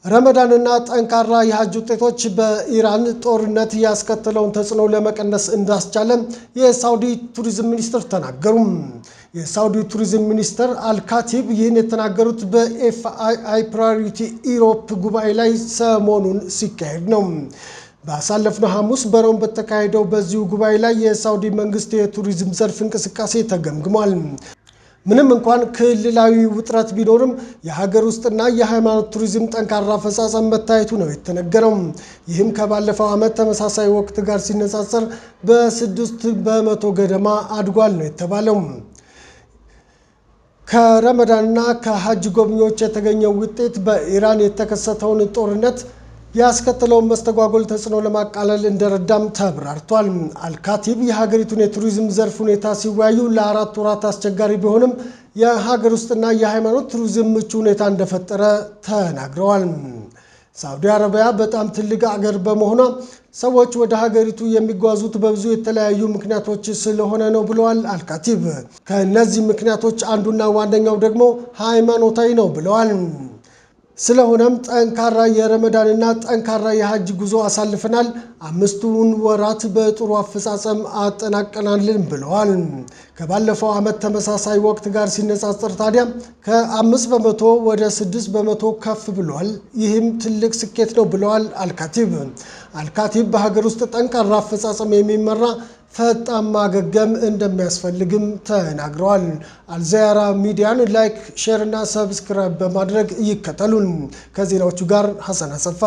ረመዳንና ጠንካራ የሐጅ ውጤቶች በኢራን ጦርነት ያስከተለውን ተጽዕኖ ለመቀነስ እንዳስቻለ የሳውዲ ቱሪዝም ሚኒስትር ተናገሩ። የሳውዲ ቱሪዝም ሚኒስትር አልካቲብ ይህን የተናገሩት በኤፍአይ ፕራዮሪቲ ኢሮፕ ጉባኤ ላይ ሰሞኑን ሲካሄድ ነው። ባሳለፍነው ሐሙስ በሮም በተካሄደው በዚሁ ጉባኤ ላይ የሳውዲ መንግስት የቱሪዝም ዘርፍ እንቅስቃሴ ተገምግሟል። ምንም እንኳን ክልላዊ ውጥረት ቢኖርም የሀገር ውስጥና የሃይማኖት ቱሪዝም ጠንካራ አፈጻጸም መታየቱ ነው የተነገረው። ይህም ከባለፈው ዓመት ተመሳሳይ ወቅት ጋር ሲነጻጸር በ6 በመቶ ገደማ አድጓል ነው የተባለው። ከረመዳንና ከሐጅ ጎብኚዎች የተገኘው ውጤት በኢራን የተከሰተውን ጦርነት ያስከተለውን መስተጓጎል ተጽዕኖ ለማቃለል እንደረዳም ተብራርቷል። አልካቲብ የሀገሪቱን የቱሪዝም ዘርፍ ሁኔታ ሲወያዩ ለ4 ወራት አስቸጋሪ ቢሆንም የሀገር ውስጥና የሃይማኖት ቱሪዝም ምቹ ሁኔታ እንደፈጠረ ተናግረዋል። ሳውዲ አረቢያ በጣም ትልቅ አገር በመሆኗ ሰዎች ወደ ሀገሪቱ የሚጓዙት በብዙ የተለያዩ ምክንያቶች ስለሆነ ነው ብለዋል አልካቲብ። ከእነዚህ ምክንያቶች አንዱና ዋነኛው ደግሞ ሃይማኖታዊ ነው ብለዋል። ስለሆነም ጠንካራ የረመዳንና ጠንካራ የሐጅ ጉዞ አሳልፈናል፣ 5ቱን ወራት በጥሩ አፈጻጸም አጠናቀናልን ብለዋል። ከባለፈው ዓመት ተመሳሳይ ወቅት ጋር ሲነጻጸር ታዲያ ከ5 በመቶ ወደ 6 በመቶ ከፍ ብሏል። ይህም ትልቅ ስኬት ነው ብለዋል አልካቲብ። አልካቲብ በሀገር ውስጥ ጠንካራ አፈጻጸም የሚመራ ፈጣን ማገገም እንደሚያስፈልግም ተናግረዋል። አልዘያራ ሚዲያን ላይክ፣ ሼር እና ሰብስክራይብ በማድረግ ይከተሉን። ከዜናዎቹ ጋር ሐሰን አሰፋ